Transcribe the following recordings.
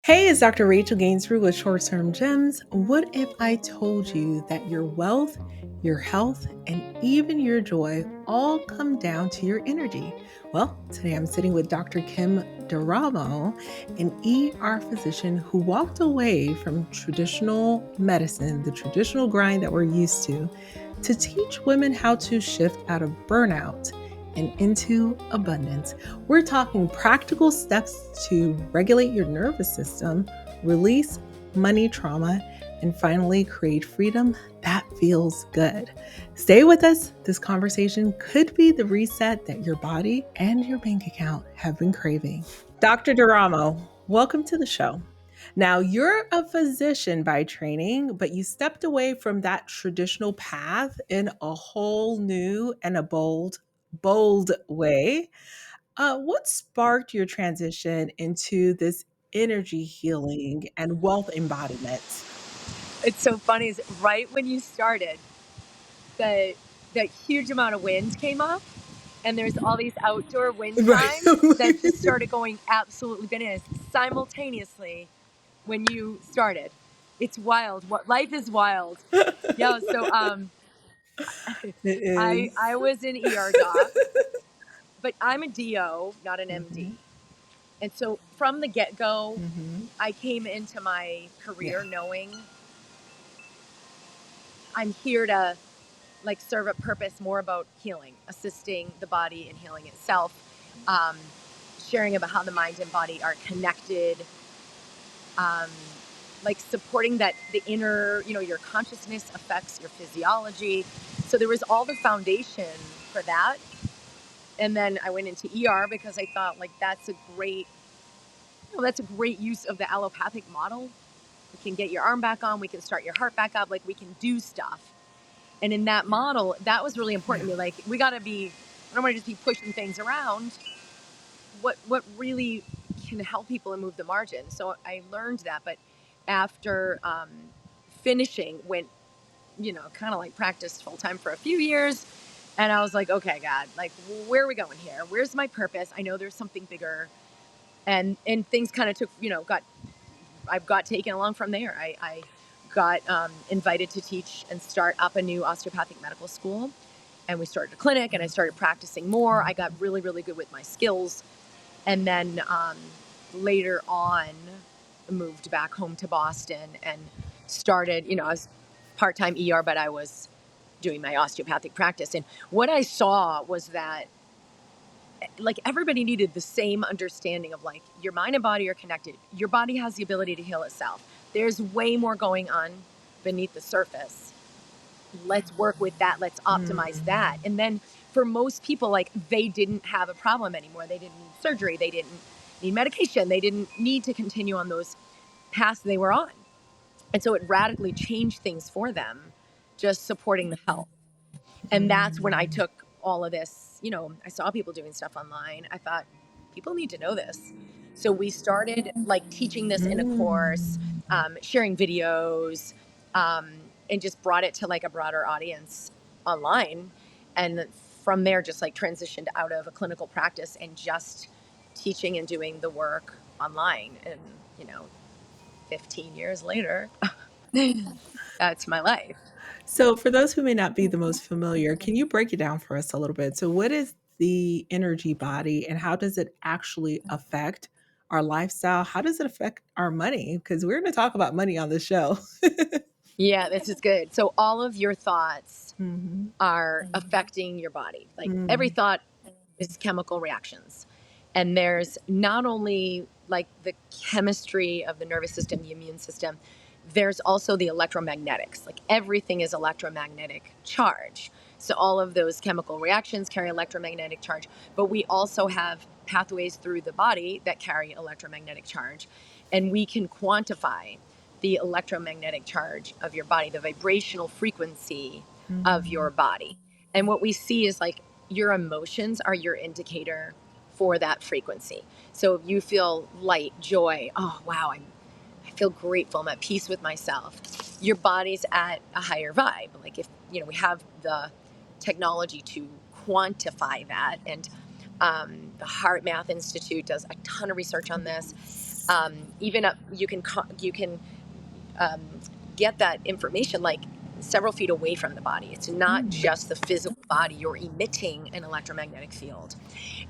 Hey, it's Dr. Rachel Gainsbrugh with Short Term Gems. What if I told you that your wealth, your health, and even your joy all come down to your energy? Well, today I'm sitting with Dr. Kim Darmo, an ER physician who walked away from traditional medicine, the traditional grind that we're used to teach women how to shift out of burnout and into abundance. We're talking practical steps to regulate your nervous system, release money trauma, and finally create freedom that feels good. Stay with us. This conversation could be the reset that your body and your bank account have been craving. Dr. Duramo, welcome to the show. Now, you're a physician by training, but you stepped away from that traditional path in a whole new and a bold way. What sparked your transition into this energy healing and wealth embodiment? It's so funny is right when you started, the that huge amount of wind came up, and there's all these outdoor wind Right. chimes that just started going absolutely bananas simultaneously when you started. It's wild. What life is wild. Yeah. So It I is. was an ER doc, but I'm a DO, not an MD. Mhm, And so from the get go, mhm. I came into my Yeah. career knowing I'm here to serve a purpose more about healing, assisting the body in healing itself, um, sharing about how the mind and body are connected, um, supporting that the inner, your consciousness affects your physiology. So there was all the foundation for that. And then I went into ER because I thought that's a great use of the allopathic model. We can get your arm back on, we can start your heart back up, we can do stuff. And in that model, that was really important Yeah. to me. We got to be, I don't want to just be pushing things around. What really can help people and move the margin. So I learned that. But after finishing, went, kind of practiced full time for a few years. And I was like, okay, God, where are we going here? Where's my purpose? I know there's something bigger. And things kind of took, I got taken along from there. I got invited to teach and start up a new osteopathic medical school. And we started a clinic and I started practicing more. I got really, really good with my skills. And then later on, moved back home to Boston and started, I was part time ER, but I was doing my osteopathic practice. And what I saw was that everybody needed the same understanding of your mind and body are connected. Your body has the ability to heal itself. There's way more going on beneath the surface. Let's work with that. Let's optimize that. Mm. And then for most people, they didn't have a problem anymore. They didn't need surgery. They didn't need medication. They didn't need to continue on those paths they were on. And so it radically changed things for them, just supporting the health. And that's when I Mm. took all of this, I saw people doing stuff online. I thought people need to know this. So we started teaching this in a course, Mm. sharing videos, um, and just brought it to a broader audience online. And from there, just transitioned out of a clinical practice and just teaching and doing the work online. And, you know, 15 years later, that's my life. So, for those who may not be the most familiar, can you break it down for us a little bit? So, what is the energy body and how does it actually affect our lifestyle? How does it affect our money? Because we're going to talk about money on this show. Yeah, this is good. So all of your thoughts Mhm. are affecting your body. Every Mm. thought is chemical reactions. And there's not only the chemistry of the nervous system, the immune system, there's also the electromagnetics. Everything is electromagnetic charge. So all of those chemical reactions carry electromagnetic charge, but we also have pathways through the body that carry electromagnetic charge. And we can quantify the electromagnetic charge of your body, the vibrational frequency of your Mm. body. And what we see is your emotions are your indicator for that frequency. So if you feel light, joy, oh wow, I feel grateful, I'm at peace with myself. Your body's at a higher vibe. If we have the technology to quantify that, and the HeartMath Institute does a ton of research on this. Even up, you can um, get that information like several feet away from the body. It's not Mm. just the physical body. You're emitting an electromagnetic field.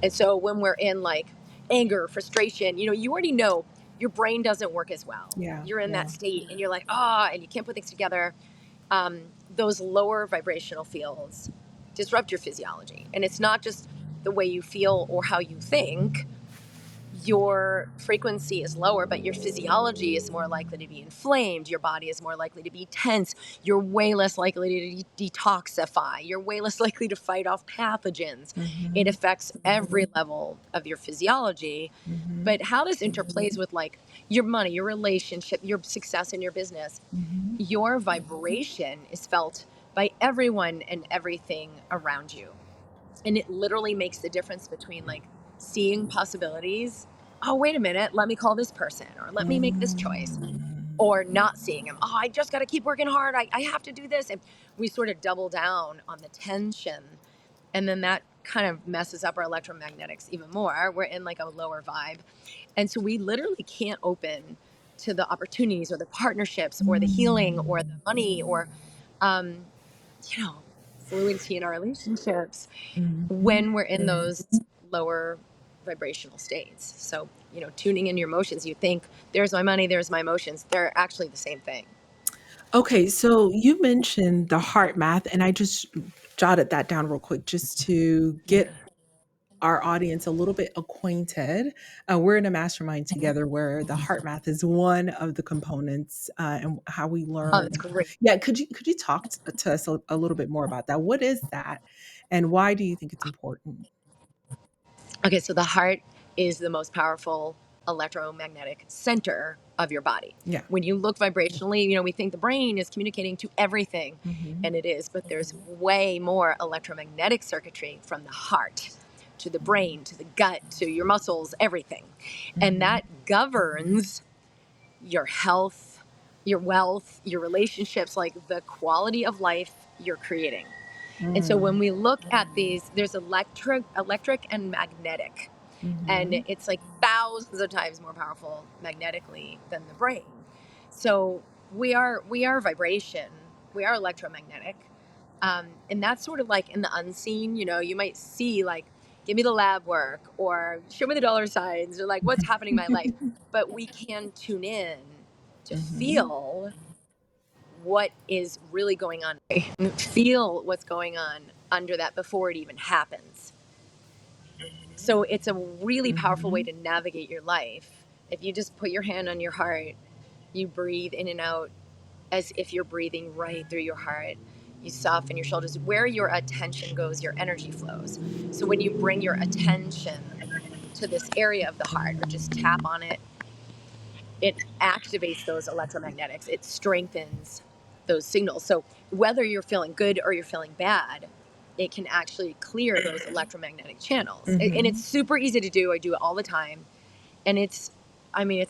And so when we're in like anger, frustration, you already know your brain doesn't work as well. Yeah, You're in that yeah. state and you're like, and you can't put things together. Those lower vibrational fields disrupt your physiology. And it's not just the way you feel or how you think. Your frequency is lower, but your physiology is more likely to be inflamed. Your body is more likely to be tense. You're way less likely to detoxify. You're way less likely to fight off pathogens. It Mhm, affects every level of your physiology. mhm, But how this interplays with like your money, your relationship, your success in your business, mhm. your vibration is felt by everyone and everything around you. And it literally makes the difference between like seeing possibilities. Oh, wait a minute, let me call this person or let me make this choice, Mm. or not seeing him. Oh, I just got to keep working hard. I have to do this. And we sort of double down on the tension. And then that kind of messes up our electromagnetics even more. We're in like a lower vibe. And so we literally can't open to the opportunities or the partnerships or the healing or the Mm. money or, um, you know, fluency in our relationships Mhm. when we're in those lower vibrational states. So, tuning in your emotions, you think there's my money, there's my emotions. They're actually the same thing. Okay, so you mentioned the heart math, and I just jotted that down real quick just to Yeah. get our audience a little bit acquainted. We're in a mastermind together where the heart math is one of the components, and how we Oh, that's learn. great. Yeah, could you talk to us a little bit more about that? What is that, and why do you think it's important? Okay, so the heart is the most powerful electromagnetic center of your body. Yeah. When you look vibrationally, we think the brain is communicating to everything, Hmm. and it is, but there's way more electromagnetic circuitry from the heart to the brain to the gut to your muscles, everything. And Hmm. that governs your health, your wealth, your relationships, like the quality of life you're creating. And so when Mm. we look at these, there's electric and magnetic, and Hmm. it's like thousands of times more powerful magnetically than the brain. So we are vibration, we are electromagnetic, and that's sort of like in the unseen. You might see like, give me the lab work or show me the dollar signs or like what's happening in my life, but we can tune in to Hmm. feel what is really going on, feel what's going on under that before it even happens. So it's a really powerful way Hmm. to navigate your life. If you just put your hand on your heart, you breathe in and out as if you're breathing right through your heart. You soften your shoulders. Where your attention goes, your energy flows. So when you bring your attention to this area of the heart or just tap on it, it activates those electromagnetics. It strengthens those signals. So whether you're feeling good or you're feeling bad, it can actually clear those electromagnetic channels. And it's Hmm. super easy to do. I do it all the time. And it's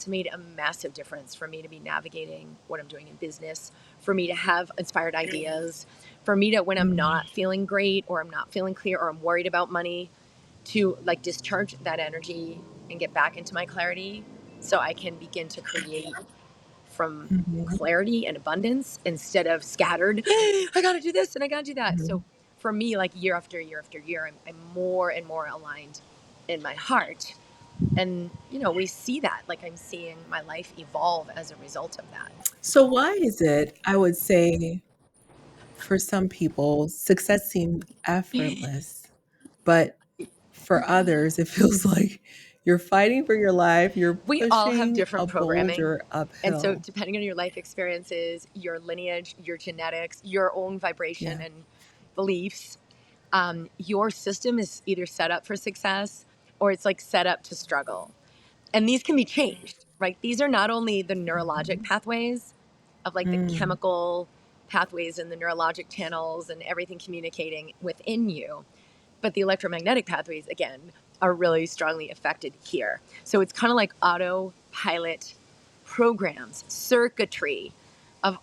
made a massive difference for me to be navigating what I'm doing in business, for me to have inspired ideas, for me to, when I'm Mm. not feeling great or I'm not feeling clear or I'm worried about money, to like discharge that energy and get back into my clarity so I can begin to create from Mhm, clarity and abundance instead of scattered. I got to do this and I got to do that. mhm. So for me, like year after year after year, I'm more and more aligned in my heart. And, we see that. Like I'm seeing my life evolve as a result of that. So why is it, I would say, for some people, success seems effortless, but for others, it feels like you're fighting for your life, you're We all have pushing a different programming. boulder And so, uphill. depending on your life experiences, your lineage, your genetics, your own vibration Yeah. and beliefs, your system is either set up for success or it's like set up to struggle. And these can be changed, right? These are not only the neurologic Mhm. pathways of like the Mm. chemical pathways and the neurologic channels and everything communicating within you, but the electromagnetic pathways, again, are really strongly affected here. So it's kind of like autopilot programs, circuitry of,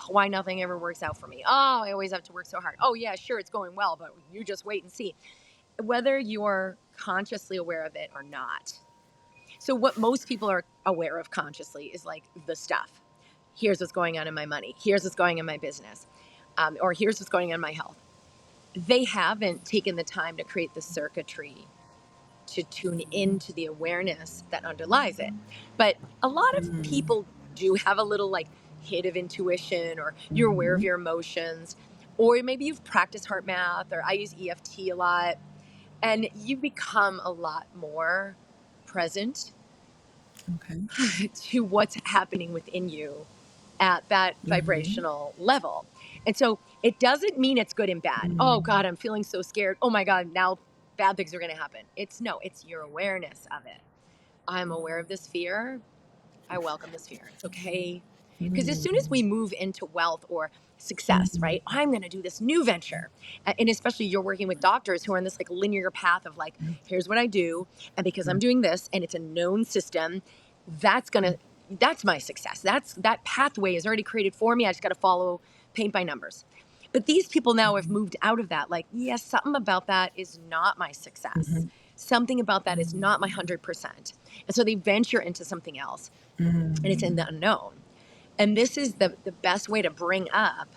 why nothing ever works out for me. Oh, I always have to work so hard. Oh, yeah, sure, it's going well, but you just wait and see. Whether you're consciously aware of it or not. So what most people are aware of consciously is like the stuff. Here's what's going on in my money. Here's what's going on in my business. Or here's what's going on in my health. They haven't taken the time to create the circuitry to tune into the awareness that underlies it. But a lot of Mm, people do have a little like hit of intuition, or you're aware of mhm. your emotions, or maybe you've practiced HeartMath, or I use EFT a lot, and you become a lot more present Okay. to what's happening within you at that Mhm. vibrational level. And so it doesn't mean it's good and bad. Oh Mm, God, I'm feeling so scared. Oh my God, now bad things are going to happen. It's no, it's your awareness of it. I'm aware of this fear. I welcome this fear. It's okay. Because as soon as we mm, move into wealth or success, mm, right? I'm going to do this new venture. And especially you're working with doctors who are in this like linear path of like, mm, here's what I do. And because I'm mm, doing this and it's a known system, that's going to, that's my success. That pathway is already created for me. I just got to follow, paint by numbers. But these people now have mhm, moved out of that. Like, yes, something about that is not my success. mhm, Something about that is not my mm, 100%. And so they venture into something else and it's in the mm, unknown. And this is the best way to bring up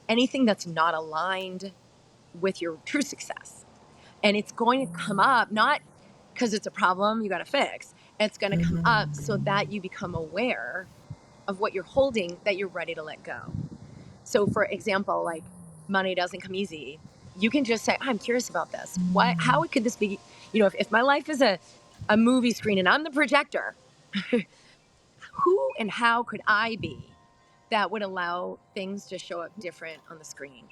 anything that's not aligned with your true success. And it's going to come up not because it's a problem you got to fix. It's going to come up so that you become aware of what you're holding that you're ready to let go. So for example, like money doesn't come easy. You can just say, I'm curious about this. Why how mm, could this be, if my life is a movie screen and I'm the projector, who and how could I be that would allow things to show up different on the screen?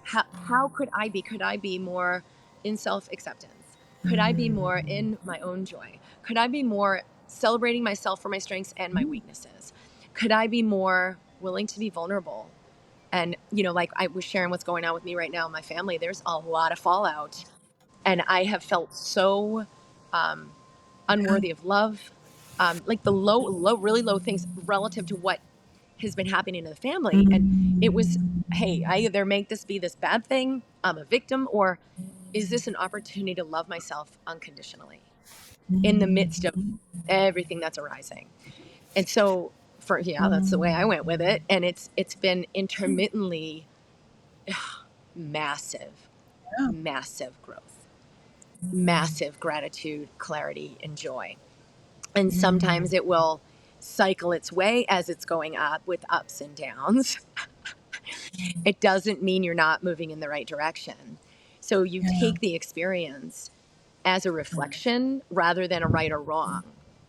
How could I be? Could I be more in self acceptance? Could I be more in my own joy? Could I be more celebrating myself for my strengths and my mm. weaknesses? Could I be more willing to be vulnerable? And, like I was sharing what's going on with me right now in my family, there's a lot of fallout. And I have felt so um, Yeah. unworthy of love, like the low, really low things relative to what has been happening in the family. And it was, hey, I either make this be this bad thing, I'm a victim, or is this an opportunity to love myself unconditionally in the midst of Mm, everything that's arising? And so yeah, that's the way I went with mm. it. And it's been intermittently massive, Yeah. massive growth, massive gratitude, clarity, and joy. And sometimes Mm, it will cycle its way as it's going up with ups and downs. It doesn't mean you're not moving in the right direction. So you yeah. take the experience as a reflection rather than a right or wrong.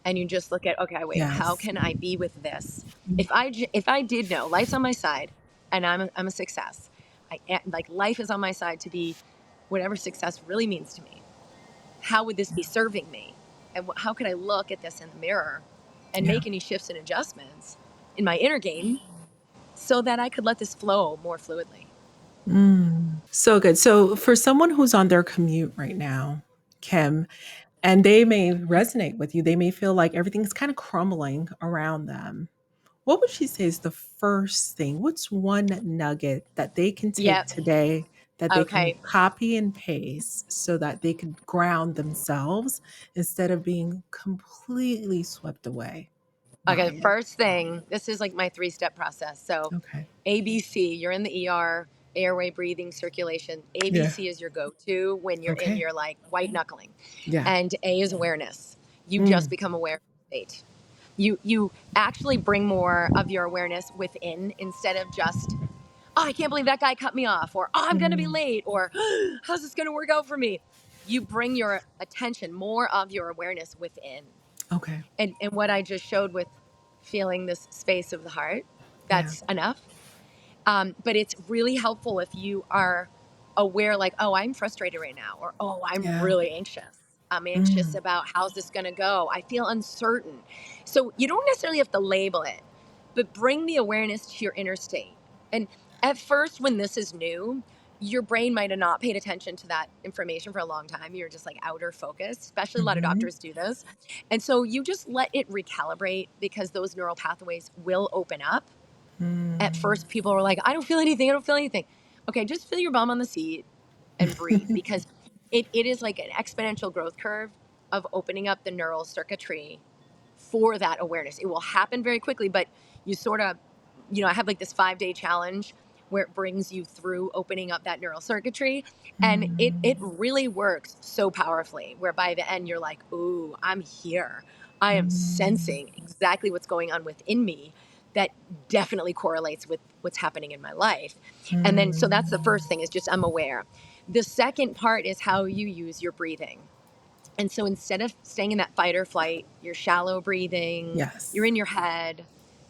And you just look at, okay, wait, how Yes. can I be with this? If I did know life's on my side and I'm a success, like life is on my side to be whatever success really means to me. How would this be serving me? And how could I look at this in the mirror and Yeah. make any shifts and adjustments in my inner game so that I could let this flow more fluidly? So good. So for someone who's on their commute right now, Kim, and they may resonate with you, they may feel like everything's kind of crumbling around them. What would she say is the first thing? What's one nugget that they can take Yep. today that they can Okay. copy and paste so that they can ground themselves instead of being completely swept away Okay. by The it? first thing, this is like my 3-step process. So, Okay. ABC, you're in the ER, airway, breathing, circulation. Yeah. ABC is your go to when you're in Okay. your like white knuckling. Yeah. And A is awareness. You just Mm. become aware of the state. You actually bring more of your awareness within instead of just, oh, I can't believe that guy cut me off, or oh, I'm going to be Mm. late, or how's this going to work out for me? You bring your attention, more of your awareness within. Okay. And what I just showed with feeling this space of the heart, Yeah. that's enough. But it's really helpful if you are aware, like, oh, I'm frustrated right now, or oh, I'm Yeah. really anxious. I'm anxious Mm. about how's this going to go. I feel uncertain. So you don't necessarily have to label it, but bring the awareness to your inner state. And at first, when this is new, your brain might have not paid attention to that information for a long time. You're just like outer focused, especially a lot of Mhm. doctors do this. And so you just let it recalibrate because those neural pathways will open up. At Mm. first, people were like, I don't feel anything. I don't feel anything. Okay, just feel your bum on the seat and breathe because it is like an exponential growth curve of opening up the neural circuitry for that awareness. It will happen very quickly, but you sort of, I have like this 5-day challenge where it brings you through opening up that neural circuitry. And it Mm, really works so powerfully, where by the end you're like, ooh, I'm here. I am mm, sensing exactly what's going on within me that definitely correlates with what's happening in my life. And then, so that's the first mm. thing, is just I'm aware. The second part is how you use your breathing. And so instead of staying in that fight or flight, you're shallow breathing, you're Yes. in your head,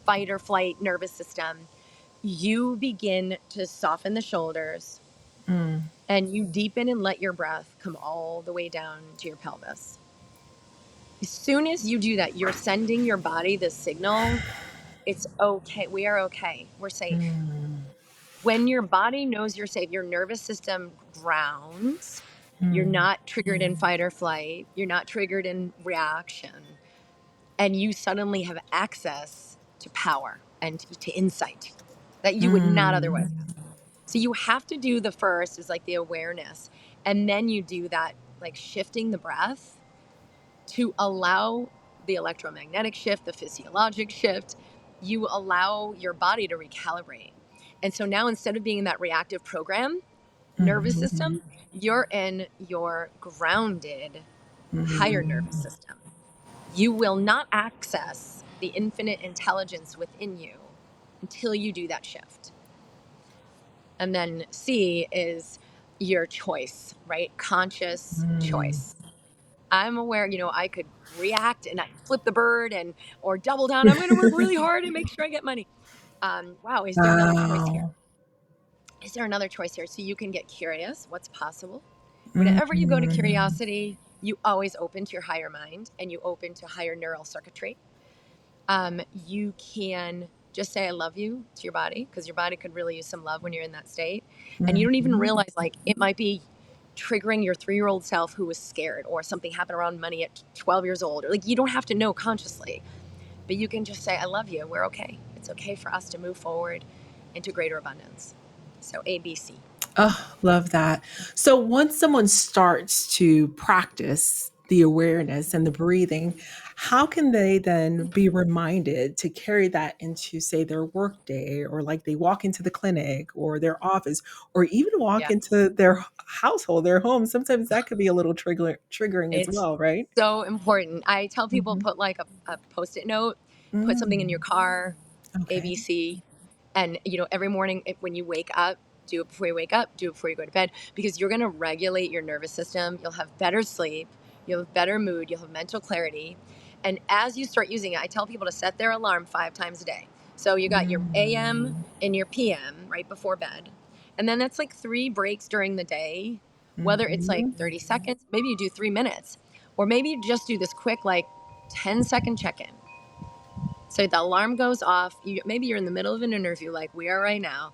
fight or flight nervous system, you begin to soften the shoulders Mm, and you deepen and let your breath come all the way down to your pelvis. As soon as you do that, you're sending your body the signal, it's okay. We are okay. We're safe. mm, When your body knows you're safe, your nervous system grounds. You're mm, not triggered in fight or flight. You're not triggered in reaction. And you suddenly have access to power and to insight that you would not otherwise mm, have. So you have to do the first is like the awareness. And then you do that, like shifting the breath to allow the electromagnetic shift, the physiologic shift. You allow your body to recalibrate. And so now instead of being in that reactive program, nervous mhm, system, you're in your grounded higher nervous mhm, system. You will not access the infinite intelligence within you until you do that shift. And then C is your choice, right? Conscious mm. choice. I'm aware, I could react and I flip the bird and or double down. I'm going to work really hard and make sure I get money. Wow, is there another choice here? Wow. Is there another choice here? So you can get curious. What's possible? Whenever you go to Mm, curiosity, you always open to your higher mind and you open to higher neural circuitry. You can just say I love you to your body, because your body could really use some love when you're in that state. And you don't even mhm. realize, like, it might be triggering your 3-year-old self who was scared, or something happened around money at 12 years old. Or, like, you don't have to know consciously, but you can just say I love you. We're okay. It's okay for us to move forward into greater abundance. So ABC. Oh, love that. So once someone starts to practice the awareness and the breathing, how can they then be reminded to carry that into, say, their workday, or like they walk into the clinic or their office, or even walk Yeah. into their household, their home? Sometimes that could be a little triggering as It's well, right? so important. I tell people, Mhm. put like a post-it note, put something in your Mm, car, okay. ABC, and every morning when you wake up, do it before you wake up, do it before you go to bed, because you're going to regulate your nervous system. You'll have better sleep, you'll have better mood, you'll have mental clarity. And as you start using it, I tell people to set their alarm 5 times a day. So you got your AM Mm, and your PM right before bed. And then that's like 3 breaks during the day, whether it's like mhm. 30 seconds, maybe you do 3 minutes, or maybe you just do this quick, like 10-second check in. So the alarm goes off. Maybe you're in the middle of an interview, like we are right now,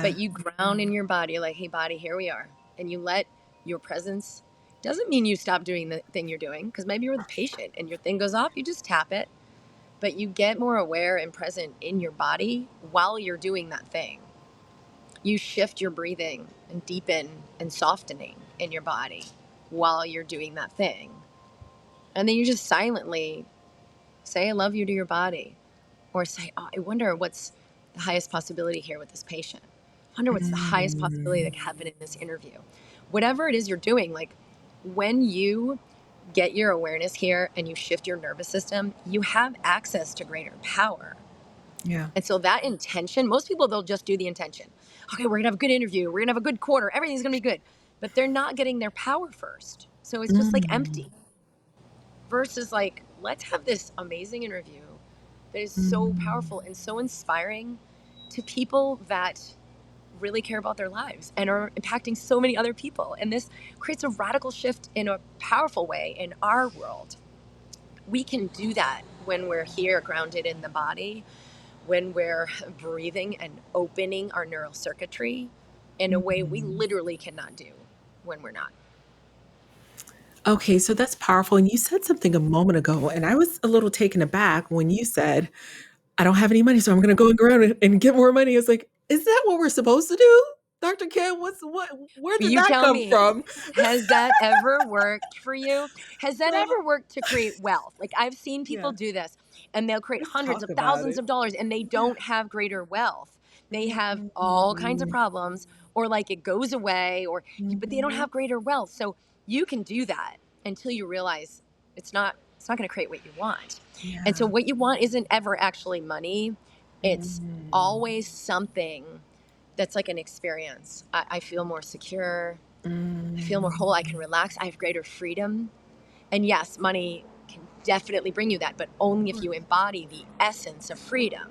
but Yeah. you ground in your body, like, hey, body, here we are. And you let your presence, doesn't mean you stop doing the thing you're doing, because maybe you're the patient and your thing goes off, you just tap it, but you get more aware and present in your body while you're doing that thing. You shift your breathing and deepen and softening in your body while you're doing that thing. And then you just silently say, I love you to your body, or say, oh, I wonder what's the highest possibility here with this patient. I wonder what's the highest possibility that Mm, could happen in this interview. Whatever it is you're doing, like when you get your awareness here and you shift your nervous system, you have access to greater power. yeah. And so that intention, most people, they'll just do the intention. Okay, we're gonna have a good interview. We're gonna have a good quarter. Everything's gonna be good. But they're not getting their power first. So it's just like empty, Mm, versus like, let's have this amazing interview that is so mm. powerful and so inspiring to people that really care about their lives and are impacting so many other people. And this creates a radical shift in a powerful way in our world. We can do that when we're here grounded in the body, when we're breathing and opening our neural circuitry in a way we Mhm. literally cannot do when we're not. Okay, so that's powerful. And you said something a moment ago, and I was a little taken aback when you said, I don't have any money, so I'm going to go around and get more money. I was like, is that what we're supposed to do? Dr. Kim, where did You that tell come me, from? has that ever worked for you? Has that So ever worked to create wealth? Like I've seen people yeah, do this and they'll create let's hundreds talk of about thousands it. of dollars and they Yeah. don't have greater wealth. They have all kinds of Mhm. problems or like it goes away but they don't Mhm. have greater wealth. So you can do that until you realize it's not going to create what you want. And so Yeah. what you want isn't ever actually money. It's Mm. always something that's like an experience. I feel more secure. I feel more whole. I can Mm. relax. I have greater freedom. And yes, money can definitely bring you that, but only if you embody the essence of freedom.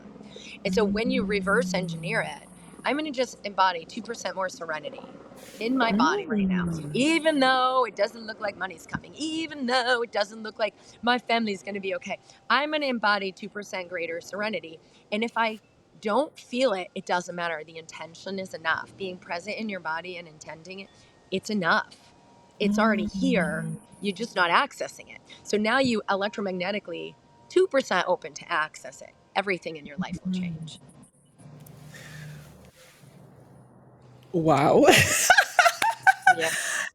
And so when you reverse engineer Mm. it, I'm going to just embody 2% more serenity in my body right now. Mm. Even though it doesn't look like money's coming, even though it doesn't look like my family's going to be okay, I'm going to embody 2% greater serenity. And if I don't feel it, it doesn't matter. The intention is enough. Being present in your body and intending it, it's enough. It's already here. Mm. You're just not accessing it. So now you electromagnetically 2% open to access it. Everything in your life will Mm. change. Wow. Yeah.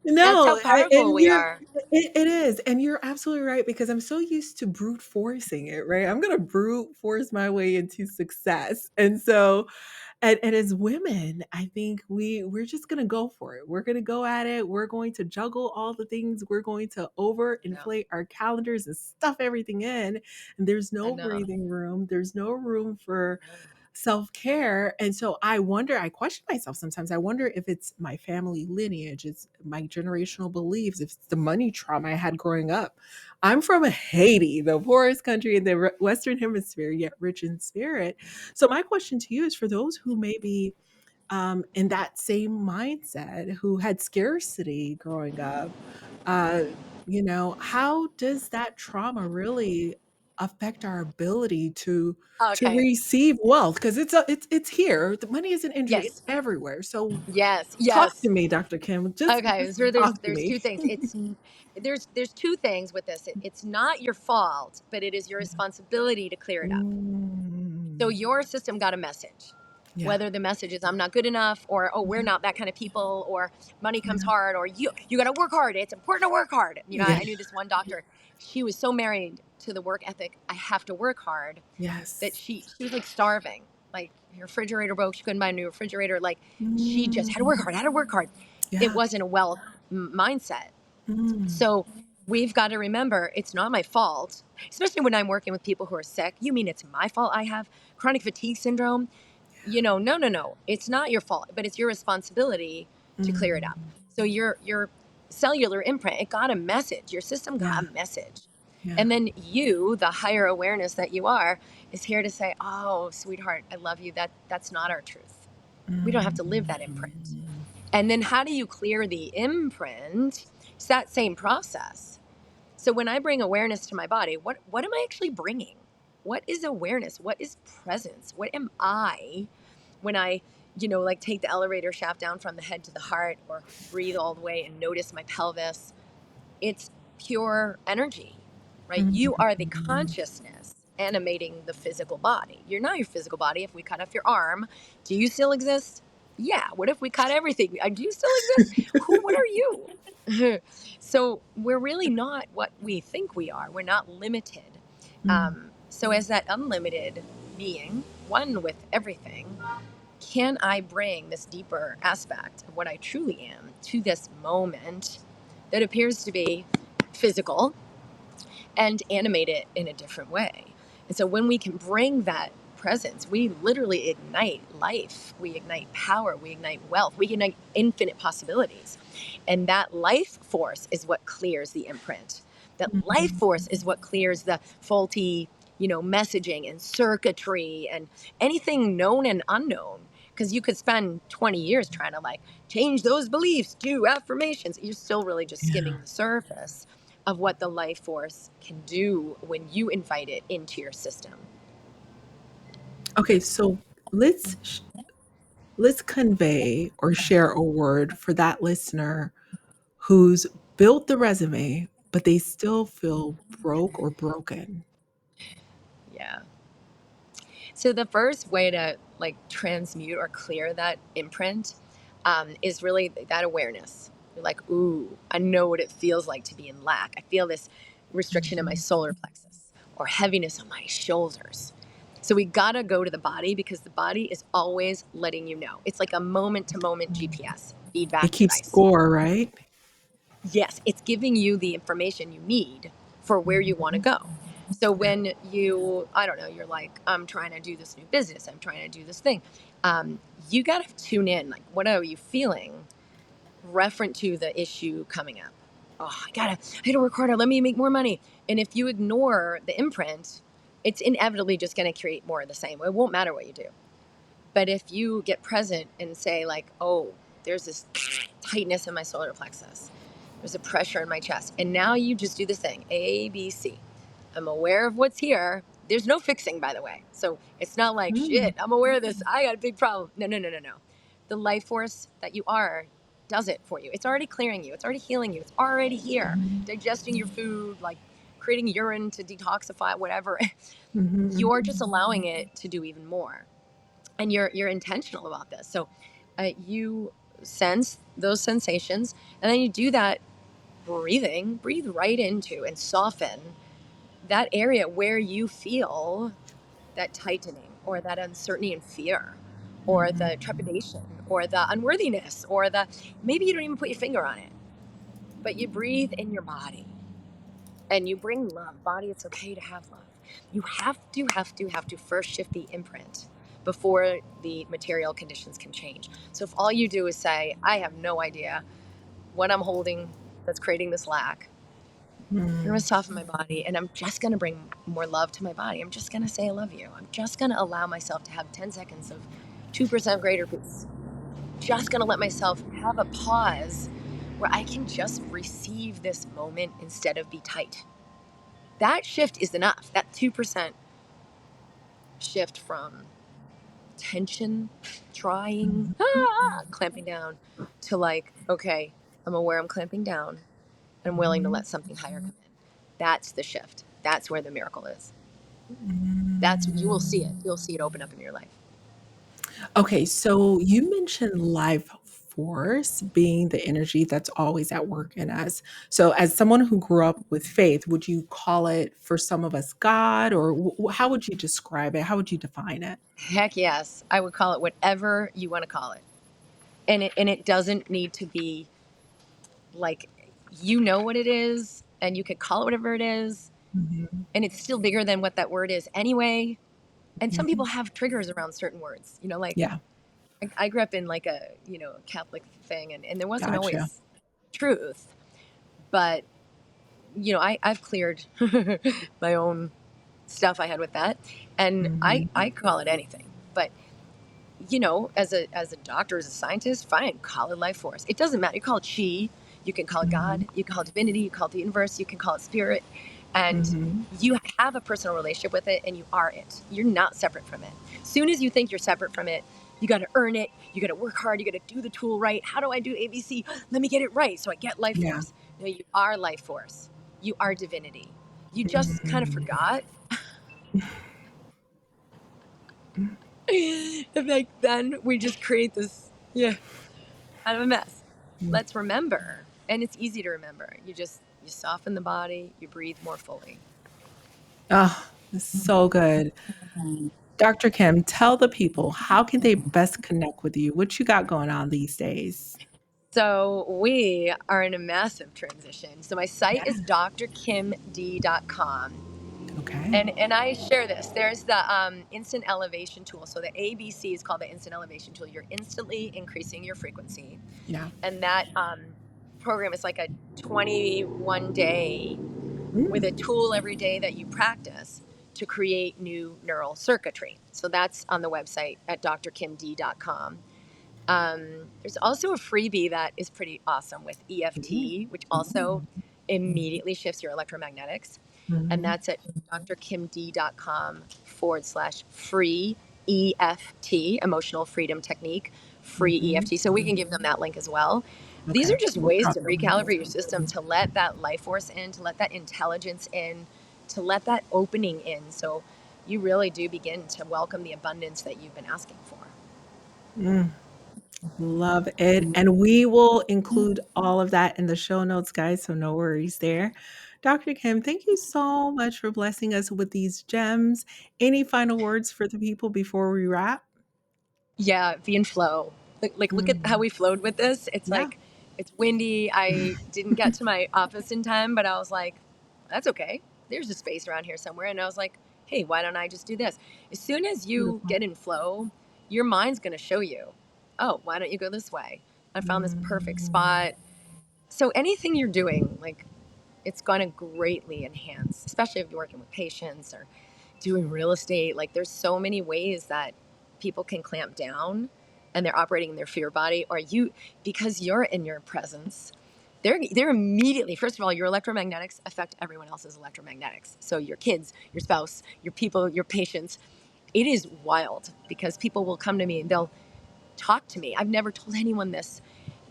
That's how No, powerful and we you're are. it is, and you're absolutely right because I'm so used to brute forcing it, right? I'm gonna brute force my way into success, and so and as women, I think we're just gonna go for it. We're gonna go at it. We're going to juggle all the things. We're going to Yeah, overinflate our calendars and stuff everything in. And there's I no know. breathing room. There's no room for Yeah. self-care. And so I question myself sometimes. I wonder if it's my family lineage, it's my generational beliefs, if it's the money trauma I had growing up. I'm from Haiti, the poorest country in the Western Hemisphere, yet rich in spirit. So my question to you is for those who may be in that same mindset, who had scarcity growing up, uh, how does that trauma really affect our ability to Okay. receive wealth? Because it's here. The money is an injury. It's Yes. everywhere. So Yes. talk to Yes. me, Dr. Kim. Just Okay. So talk to there's me. two things. There's two things with this. It's not your fault, but it is your Yeah. responsibility to clear it up. So Mm. your system got a message. Yeah. Whether the message is I'm not good enough or oh we're Yeah. not that kind of people or money comes Yeah. hard or you got to work hard. It's important to work hard. Yeah. I knew this one doctor. She was so married to the work ethic. I have to work hard that Yes. she was like starving. Like her refrigerator broke. She couldn't buy a new refrigerator. Like she just had to work Mm. hard. Had to work hard. It Yeah. wasn't a well mindset. Mm. So we've got to remember it's not my fault, especially when I'm working with people who are sick. You mean it's my fault I have chronic fatigue syndrome? No, no, no. It's not your fault, but it's your responsibility to clear it up. Mm. So your cellular imprint, it got a message. Your system got Yeah. a message. Yeah. And then you, the higher awareness that you are, is here to say, "Oh, sweetheart, I love you. That's not our truth. We don't have to live that imprint." Mm. And then how do you clear the imprint? It's that same process. So when I bring awareness to my body, what am I actually bringing? What is awareness? What is presence? What am I when I, like take the elevator shaft down from the head to the heart or breathe all the way and notice my pelvis? It's pure energy, right? You are the Mm. consciousness animating the physical body. You're not your physical body. If we cut off your arm, do you still exist? Yeah. What if we cut everything? Do you still exist? What are you? So we're really not what we think we are. We're not limited. Mm. So as that unlimited being, one with everything, can I bring this deeper aspect of what I truly am to this moment that appears to be physical and animate it in a different way? And so when we can bring that presence, we literally ignite life, we ignite power, we ignite wealth, we ignite infinite possibilities. And that life force is what clears the imprint. That life Mm. force is what clears the faulty, messaging and circuitry and anything known and unknown. Because you could spend 20 years trying to like change those beliefs, do affirmations. You're still really just Yeah. skimming the surface of what the life force can do when you invite it into your system. Okay, so let's sh let's convey or share a word for that listener who's built the resume, but they still feel broke or broken. Yeah. So the first way to like transmute or clear that imprint, is really that awareness. You're like, ooh, I know what it feels like to be in lack. I feel this restriction in my Mhm. solar plexus or heaviness on my shoulders. So we gotta go to the body because the body is always letting you know. It's like a moment to moment GPS, It feedback keeps device. score, right? Yes, it's giving you the information you need for where you want to Mhm. go. So Yeah. when you, I don't know, you're like, I'm trying to do this new business, I'm trying to do this thing. Um, you got to tune in. Like, what are you feeling referent to the issue coming up? Oh, I gotta work harder. Let me make more money. And if you ignore the imprint, it's inevitably just going to create more of the same. It won't matter what you do. But if you get present and say, like, oh, there's this tightness in my solar plexus, there's a pressure in my chest. And now you just do this thing A, B, C. I'm aware of what's here. There's no fixing, by the way. So it's not like, Mm. shit, I'm aware of this. I got a big problem. No, no, no, no, no. The life force that you are does it for you. It's already clearing you, it's already healing you, it's already here, Mhm. digesting your food, like creating urine to detoxify, whatever. Mhm. You're just allowing it to do even more, and you're intentional about this. So you sense those sensations, and then you do that breathing. Breathe right into and soften that area where you feel that tightening or that uncertainty and fear or Mhm. the trepidation or the unworthiness or the, maybe you don't even put your finger on it, but you breathe in your body and you bring love. Body, it's okay to have love. You have to first shift the imprint before the material conditions can change. So if all you do is say, I have no idea what I'm holding that's creating this lack, I'm going Mm. to soften my body and I'm just going to bring more love to my body. I'm just going to say, I love you. I'm just going to allow myself to have 10 seconds of 2% greater peace. Just going to let myself have a pause where I can just receive this moment instead of be tight. That shift is enough. That 2% shift from tension, trying, Mhm. clamping down, to like, okay, I'm aware I'm clamping down. I'm willing to Mhm. let something higher come in. That's the shift. That's where the miracle is. That's, you will see it. Mm. You'll see it open up in your life. Okay, so you mentioned life force being the energy that's always at work in us. So, as someone who grew up with faith, would you call it for some of us God, or how would you describe it? How would you define it? Heck yes. I would call it whatever you want to call it. And it doesn't need to be like, you know what it is and you could call it whatever it is, Mhm. and it's still bigger than what that word is anyway. And some people Mhm. have triggers around certain words, like Yeah, I grew up in like a, Catholic thing, and there wasn't gotcha. always truth, but I've cleared my own stuff I had with that, and I Mhm. I call it anything. But as a doctor, as a scientist, fine, call it life force. It doesn't matter. You call it chi, you can call it Mhm. God, you can call it divinity, you call it the universe, you can call it spirit, and Mhm. you have a personal relationship with it, and you are it. You're not separate from it. Soon as you think you're separate from it, you got to earn it. You got to work hard. You got to do the tool right. How do I do ABC? Let me get it right so I get life Yeah. force. No, you are life force. You are divinity. You just kind of Mm. forgot. And like then we just create this, yeah, out of a mess. Mm. Let's remember, and it's easy to remember. You soften the body, you breathe more fully. Oh, it's so good. Dr. Kim, tell the people, how can they best connect with you? What you got going on these days? So we are in a massive transition. So my site is Yeah. drkimd.com. Okay. And I share this. There's the instant elevation tool. So the ABC is called the instant elevation tool. You're instantly increasing your frequency. Yeah. And that program is like a 21-day with a Mm. tool every day that you practice to create new neural circuitry. So that's on the website at drkimd.com. There's also a freebie that is pretty awesome with Ooh. EFT, which also immediately shifts your electromagnetics. And Mhm. that's at drkimd.com/free EFT, emotional freedom technique, free Mhm. EFT. So we can give them that link as well. These Okay. are just We'll ways drop to the link. recalibrate your system, to let that life force in, to let that intelligence in, to let that opening in. So you really do begin to welcome the abundance that you've been asking for. Mm. Love it. And we will include all of that in the show notes, guys. So no worries there. Dr. Kim, thank you so much for blessing us with these gems. Any final words for the people before we wrap? Yeah, be in flow. Like look at how Mm, we flowed with this. It's yeah. like it's windy. I didn't get to my office in time, but I was like, that's okay. There's a space around here somewhere. And I was like, hey, why don't I just do this? As soon as you Beautiful. get in flow, your mind's going to show you, oh, why don't you go this way? I found this perfect Mm, spot. So anything you're doing, like it's going to greatly enhance, especially if you're working with patients or doing real estate. Like there's so many ways that people can clamp down and they're operating in their fear body, or you, because you're in your presence, they're immediately, first of all, your electromagnetics affect everyone else's electromagnetics. So your kids, your spouse, your people, your patients. It is wild because people will come to me and they'll talk to me. I've never told anyone this.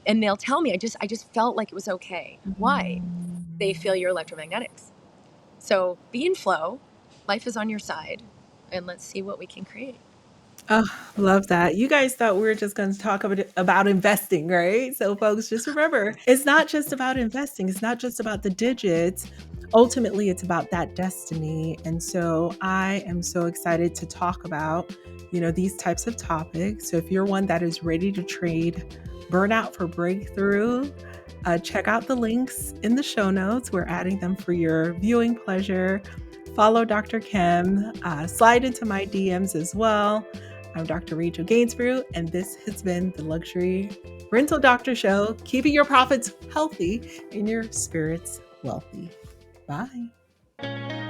And they'll tell me, I just felt like it was okay. Why? They mm. feel your electromagnetics. So be in flow. Life is on your side, and let's see what we can create. Oh, love that. You guys thought we were just going to talk about investing, right? So, folks, just remember it's not just about investing, it's not just about the digits. Ultimately, it's about that destiny. And so, I am so excited to talk about, these types of topics. So, if you're one that is ready to trade burnout for breakthrough, check out the links in the show notes. We're adding them for your viewing pleasure. Follow Dr. Kim, slide into my DMs as well. I'm Dr. Rachel Gainsbrugh, and this has been the Luxury Rental Doctor Show, keeping your profits healthy and your spirits wealthy. Bye.